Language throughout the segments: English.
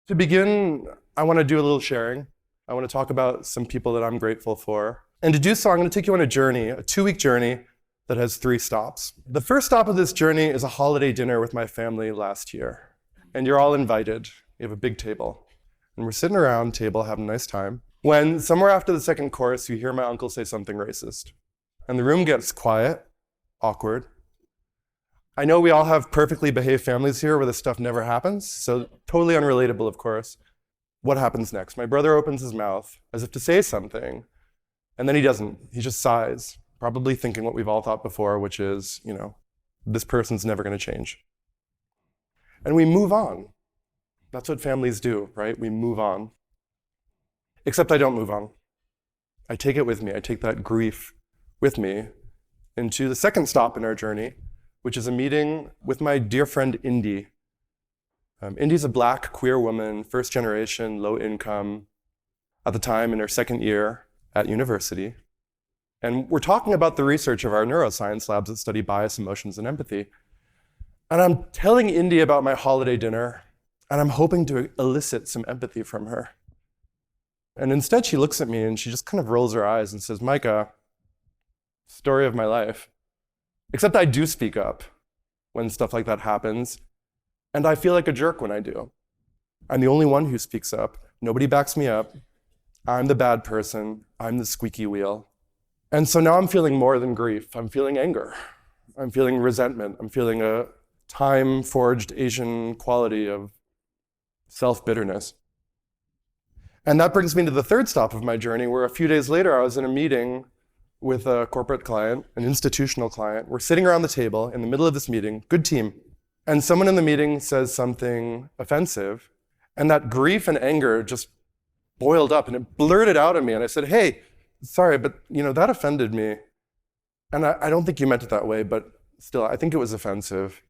To begin, I want to do a little sharing. I want to talk about some people that I'm grateful for. And to do so, I'm going to take you on a journey, a 2-week journey that has 3 stops. The first stop of this journey is a holiday dinner with my family last year. And you're all invited. We have a big table. And we're sitting around the table having a nice time, when somewhere after the second course, you hear my uncle say something racist. And the room gets quiet, awkward. I know we all have perfectly behaved families here where this stuff never happens, so totally unrelatable, of course. What happens next? My brother opens his mouth as if to say something, and then he doesn't. He just sighs, probably thinking what we've all thought before, which is, this person's never going to change. And we move on. That's what families do, right? We move on. Except I don't move on. I take it with me. I take that grief with me into the second stop in our journey, which is a meeting with my dear friend Indy. Indy's a Black queer woman, first generation, low income, at the time in her second year at university. And we're talking about the research of our neuroscience labs that study bias, emotions, and empathy. And I'm telling Indy about my holiday dinner, and I'm hoping to elicit some empathy from her. And instead she looks at me and she just kind of rolls her eyes and says, "Micah, story of my life. Except I do speak up when stuff like that happens, and I feel like a jerk when I do. I'm the only one who speaks up. Nobody backs me up. I'm the bad person. I'm the squeaky wheel." And so now I'm feeling more than grief. I'm feeling anger. I'm feeling resentment. I'm feeling a time-forged Asian quality of self-bitterness. And that brings me to the third stop of my journey, where a few days later I was in a meeting with a corporate client, an institutional client. We're sitting around the table in the middle of this meeting, good team, and someone in the meeting says something offensive, and that grief and anger just boiled up and it blurted out at me. And I said, "Hey, sorry, but that offended me. And I don't think you meant it that way, but still, I think it was offensive."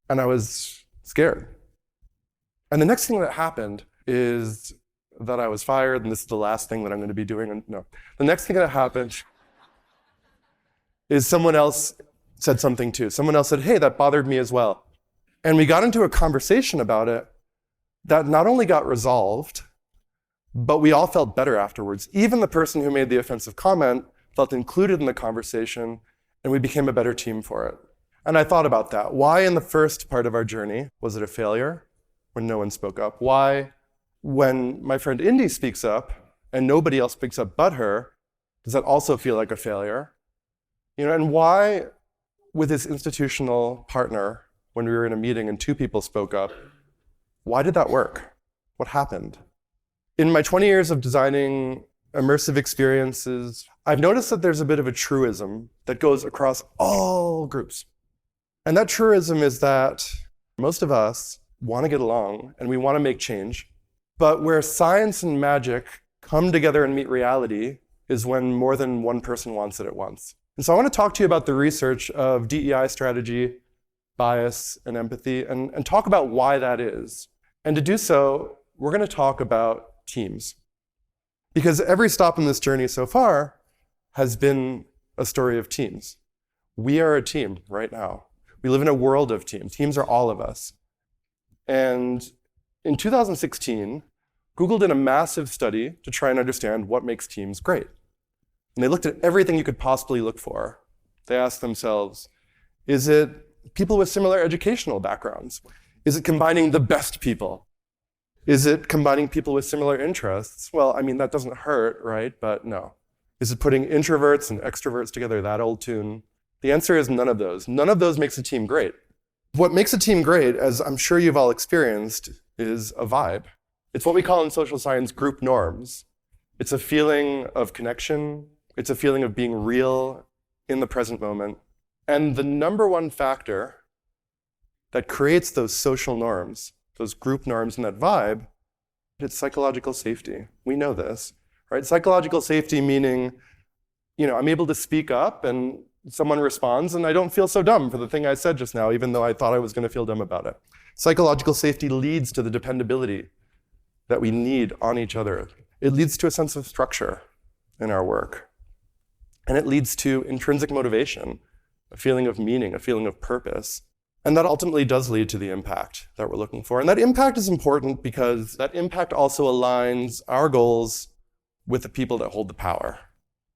And I was scared. And the next thing that happened is that I was fired, and this is the last thing that I'm going to be doing. No. The next thing that happened is someone else said something too. Someone else said, "Hey, that bothered me as well." And we got into a conversation about it that not only got resolved, but we all felt better afterwards. Even the person who made the offensive comment felt included in the conversation, and we became a better team for it. And I thought about that. Why in the first part of our journey was it a failure when no one spoke up? Why, when my friend Indy speaks up and nobody else speaks up but her, does that also feel like a failure? And why, with this institutional partner, when we were in a meeting and 2 people spoke up, why did that work? What happened? In my 20 years of designing immersive experiences, I've noticed that there's a bit of a truism that goes across all groups. And that truism is that most of us want to get along and we want to make change. But where science and magic come together and meet reality is when more than one person wants it at once. And so I want to talk to you about the research of DEI strategy, bias, and empathy, and talk about why that is. And to do so, we're going to talk about teams. Because every stop in this journey so far has been a story of teams. We are a team right now. We live in a world of teams. Teams are all of us. And in 2016, Google did a massive study to try and understand what makes teams great. And they looked at everything you could possibly look for. They asked themselves, is it people with similar educational backgrounds? Is it combining the best people? Is it combining people with similar interests? Well, that doesn't hurt, right? But no. Is it putting introverts and extroverts together, that old tune? The answer is none of those. None of those makes a team great. What makes a team great, as I'm sure you've all experienced, is a vibe. It's what we call in social science group norms. It's a feeling of connection. It's a feeling of being real in the present moment. And the number one factor that creates those social norms, those group norms and that vibe, it's psychological safety. We know this, right? Psychological safety meaning, I'm able to speak up and someone responds and I don't feel so dumb for the thing I said just now, even though I thought I was going to feel dumb about it. Psychological safety leads to the dependability that we need on each other. It leads to a sense of structure in our work. And it leads to intrinsic motivation, a feeling of meaning, a feeling of purpose. And that ultimately does lead to the impact that we're looking for. And that impact is important because that impact also aligns our goals with the people that hold the power.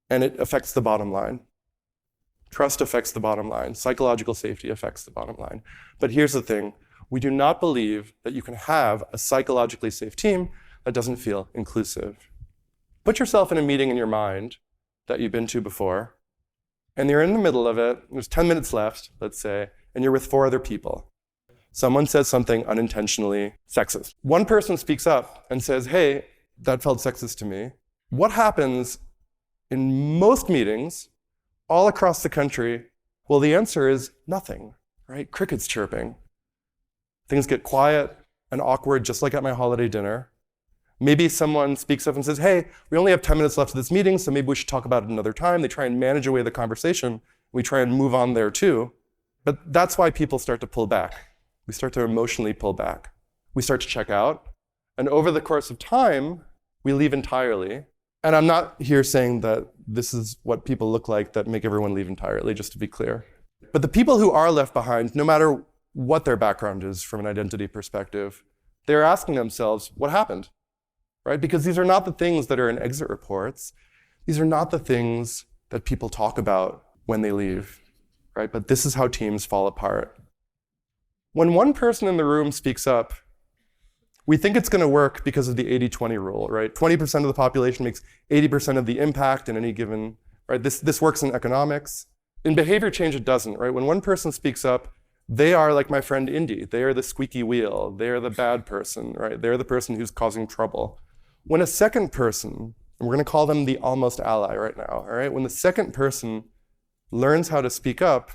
And it affects the bottom line. Trust affects the bottom line. Psychological safety affects the bottom line. But here's the thing. We do not believe that you can have a psychologically safe team that doesn't feel inclusive. Put yourself in a meeting in your mind that you've been to before, and you're in the middle of it. There's 10 minutes left, let's say, and you're with 4 other people. Someone says something unintentionally sexist. One person speaks up and says, hey, that felt sexist to me. What happens in most meetings all across the country? Well, the answer is nothing, right? Crickets chirping. Things get quiet and awkward, just like at my holiday dinner. Maybe someone speaks up and says, hey, we only have 10 minutes left of this meeting, so maybe we should talk about it another time. They try and manage away the conversation. We try and move on there too. But that's why people start to pull back. We start to emotionally pull back. We start to check out. And over the course of time, we leave entirely. And I'm not here saying that this is what people look like that make everyone leave entirely, just to be clear. But the people who are left behind, no matter what their background is from an identity perspective, they're asking themselves, what happened? Right? Because these are not the things that are in exit reports. These are not the things that people talk about when they leave, right? But this is how teams fall apart. When one person in the room speaks up, we think it's going to work because of the 80-20 rule, right? 20% of the population makes 80% of the impact in any given, right? This works in economics. In behavior change, it doesn't, right? When one person speaks up, they are like my friend Indy. They are the squeaky wheel. They are the bad person, right? They're the person who's causing trouble. When a second person, and we're going to call them the almost ally right now, all right? When the second person learns how to speak up,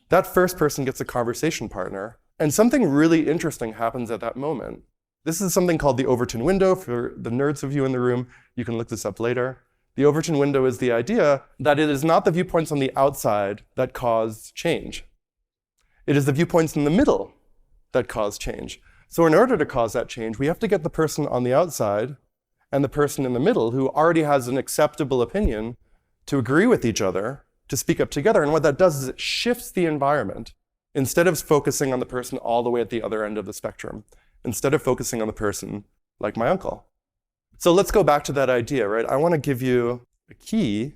that first person gets a conversation partner. And something really interesting happens at that moment. This is something called the Overton window. For the nerds of you in the room, you can look this up later. The Overton window is the idea that it is not the viewpoints on the outside that cause change. It is the viewpoints in the middle that cause change. So in order to cause that change, we have to get the person on the outside and the person in the middle who already has an acceptable opinion to agree with each other, to speak up together. And what that does is it shifts the environment. Instead of focusing on the person all the way at the other end of the spectrum, instead of focusing on the person like my uncle. So let's go back to that idea, right? I want to give you a key,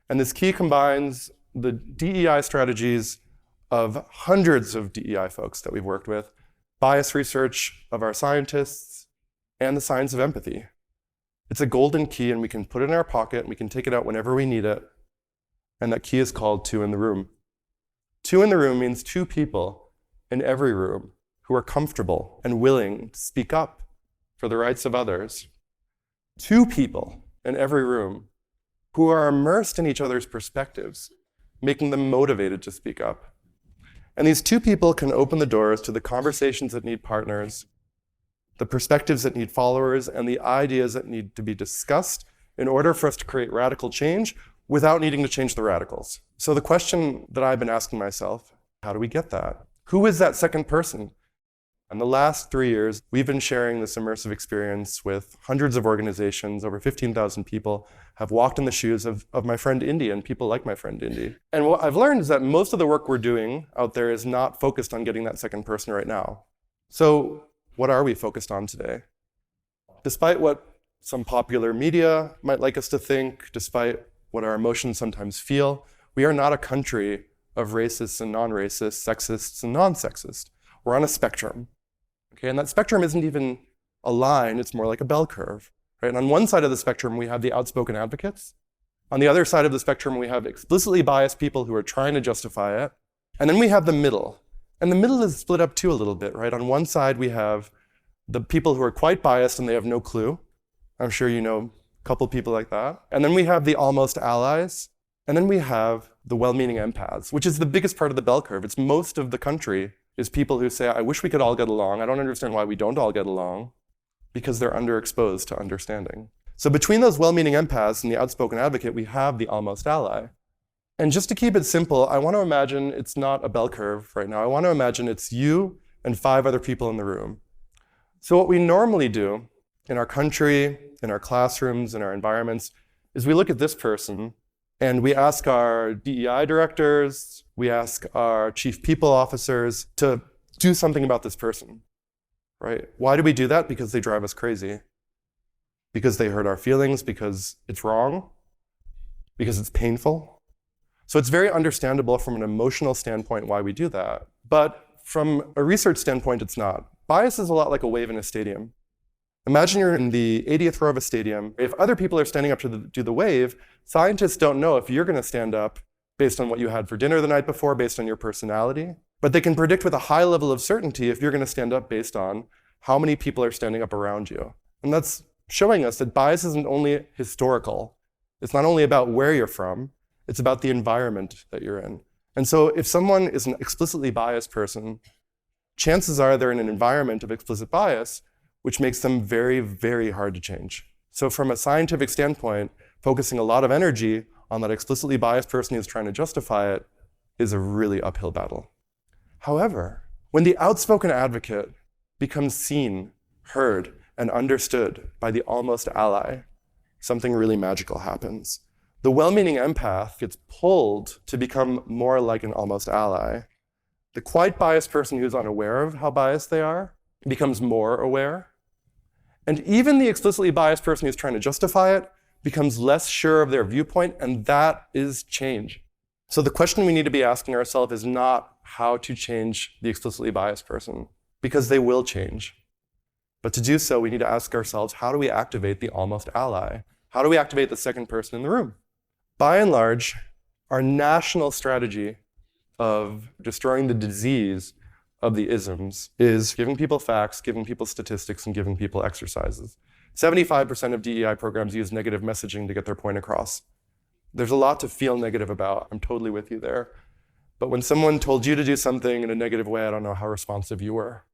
and this key combines the DEI strategies of hundreds of DEI folks that we've worked with, bias research of our scientists, and the science of empathy. It's a golden key, and we can put it in our pocket, and we can take it out whenever we need it. And that key is called 2 in the room. 2 in the room means 2 people in every room who are comfortable and willing to speak up for the rights of others. 2 people in every room who are immersed in each other's perspectives, making them motivated to speak up. And these 2 people can open the doors to the conversations that need partners, the perspectives that need followers, and the ideas that need to be discussed in order for us to create radical change without needing to change the radicals. So the question that I've been asking myself, how do we get that? Who is that second person? In the last 3 years, we've been sharing this immersive experience with hundreds of organizations. Over 15,000 people have walked in the shoes of my friend Indy and people like my friend Indy. And what I've learned is that most of the work we're doing out there is not focused on getting that second person right now. So what are we focused on today? Despite what some popular media might like us to think, despite what our emotions sometimes feel, we are not a country of racists and non-racists, sexists and non-sexist. We're on a spectrum. Okay, and that spectrum isn't even a line, it's more like a bell curve. Right? And on one side of the spectrum, we have the outspoken advocates. On the other side of the spectrum, we have explicitly biased people who are trying to justify it. And then we have the middle. And the middle is split up too a little bit, right? On one side, we have the people who are quite biased and they have no clue. I'm sure you know a couple people like that. And then we have the almost allies. And then we have the well-meaning empaths, which is the biggest part of the bell curve. It's most of the country is people who say, I wish we could all get along. I don't understand why we don't all get along, because they're underexposed to understanding. So between those well-meaning empaths and the outspoken advocate, we have the almost ally. And just to keep it simple, I want to imagine it's not a bell curve right now. I want to imagine it's you and 5 other people in the room. So what we normally do in our country, in our classrooms, in our environments, is we look at this person And we ask our DEI directors, we ask our chief people officers to do something about this person, right? Why do we do that? Because they drive us crazy. Because they hurt our feelings, because it's wrong, because it's painful. So it's very understandable from an emotional standpoint why we do that. But from a research standpoint, it's not. Bias is a lot like a wave in a stadium. Imagine you're in the 80th row of a stadium. If other people are standing up to do the wave, scientists don't know if you're going to stand up based on what you had for dinner the night before, based on your personality. But they can predict with a high level of certainty if you're going to stand up based on how many people are standing up around you. And that's showing us that bias isn't only historical. It's not only about where you're from, it's about the environment that you're in. And so if someone is an explicitly biased person, chances are they're in an environment of explicit bias, which makes them very, very hard to change. So from a scientific standpoint, focusing a lot of energy on that explicitly biased person who's trying to justify it is a really uphill battle. However, when the outspoken advocate becomes seen, heard, and understood by the almost ally, something really magical happens. The well-meaning empath gets pulled to become more like an almost ally. The quite biased person who's unaware of how biased they are becomes more aware. And even the explicitly biased person who's trying to justify it becomes less sure of their viewpoint, and that is change. So the question we need to be asking ourselves is not how to change the explicitly biased person, because they will change. But to do so, we need to ask ourselves, how do we activate the almost ally? How do we activate the second person in the room? By and large, our national strategy of destroying the disease of the isms is giving people facts, giving people statistics, and giving people exercises. 75% of DEI programs use negative messaging to get their point across. There's a lot to feel negative about. I'm totally with you there. But when someone told you to do something in a negative way, I don't know how responsive you were.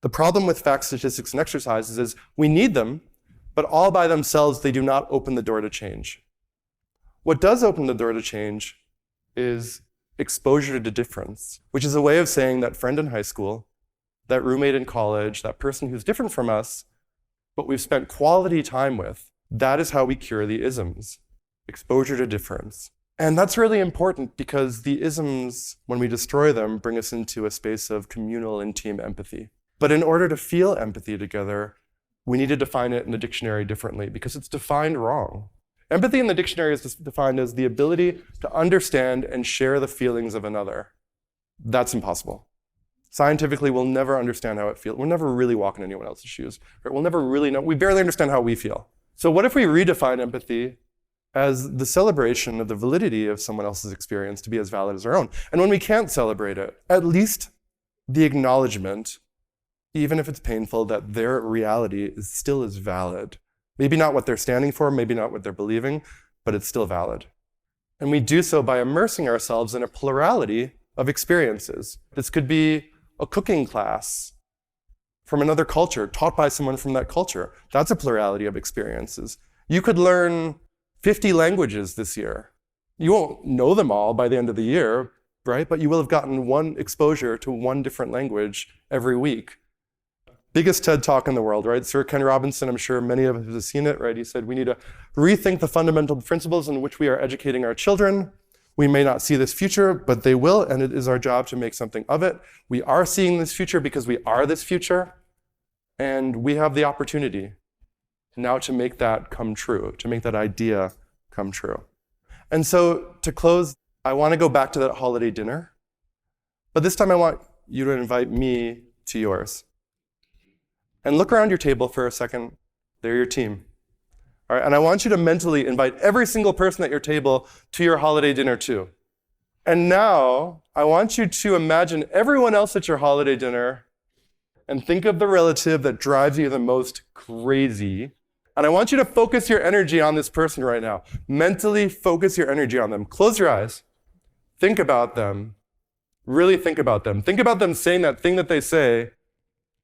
The problem with facts, statistics, and exercises is we need them, but all by themselves, they do not open the door to change. What does open the door to change is exposure to difference, which is a way of saying that friend in high school, that roommate in college, that person who's different from us, but we've spent quality time with, that is how we cure the isms, exposure to difference. And that's really important because the isms, when we destroy them, bring us into a space of communal and team empathy. But in order to feel empathy together, we need to define it in the dictionary differently because it's defined wrong. Empathy in the dictionary is defined as the ability to understand and share the feelings of another. That's impossible. Scientifically, we'll never understand how it feels. We'll never really walk in anyone else's shoes. Right? We'll never really know. We barely understand how we feel. So what if we redefine empathy as the celebration of the validity of someone else's experience to be as valid as our own? And when we can't celebrate it, at least the acknowledgement, even if it's painful, that their reality is still as valid. Maybe not what they're standing for, maybe not what they're believing, but it's still valid. And we do so by immersing ourselves in a plurality of experiences. This could be a cooking class from another culture, taught by someone from that culture. That's a plurality of experiences. You could learn 50 languages this year. You won't know them all by the end of the year, right? But you will have gotten one exposure to one different language every week. Biggest TED Talk in the world, right? Sir Ken Robinson, I'm sure many of us have seen it, right? He said, we need to rethink the fundamental principles in which we are educating our children. We may not see this future, but they will, and it is our job to make something of it. We are seeing this future because we are this future, and we have the opportunity now to make that come true, to make that idea come true. And so to close, I want to go back to that holiday dinner, but this time I want you to invite me to yours. And look around your table for a second. They're your team. All right, and I want you to mentally invite every single person at your table to your holiday dinner too. And now, I want you to imagine everyone else at your holiday dinner and think of the relative that drives you the most crazy. And I want you to focus your energy on this person right now. Mentally focus your energy on them. Close your eyes. Think about them. Really think about them. Think about them saying that thing that they say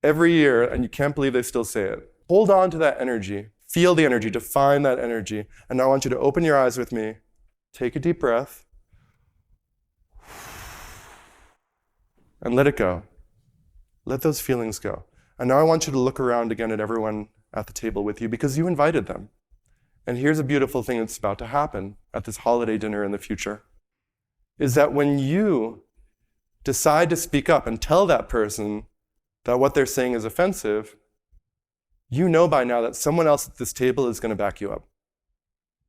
every year, and you can't believe they still say it. Hold on to that energy. Feel the energy. Define that energy. And now I want you to open your eyes with me. Take a deep breath. And let it go. Let those feelings go. And now I want you to look around again at everyone at the table with you because you invited them. And here's a beautiful thing that's about to happen at this holiday dinner in the future, is that when you decide to speak up and tell that person that what they're saying is offensive, you know by now that someone else at this table is going to back you up.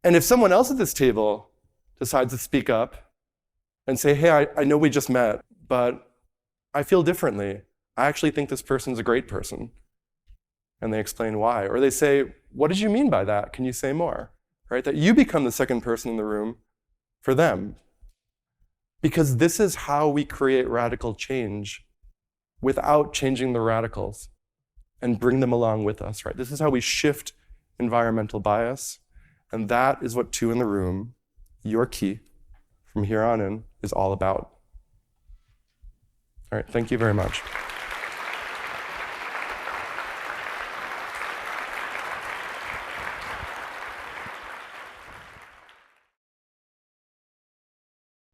And if someone else at this table decides to speak up and say, hey, I know we just met, but I feel differently. I actually think this person's a great person. And they explain why. Or they say, what did you mean by that? Can you say more? Right? That you become the second person in the room for them. Because this is how we create radical change without changing the radicals and bring them along with us, right? This is how we shift environmental bias. And that is what Two in the Room, your key, from here on in, is all about. All right, thank you very much.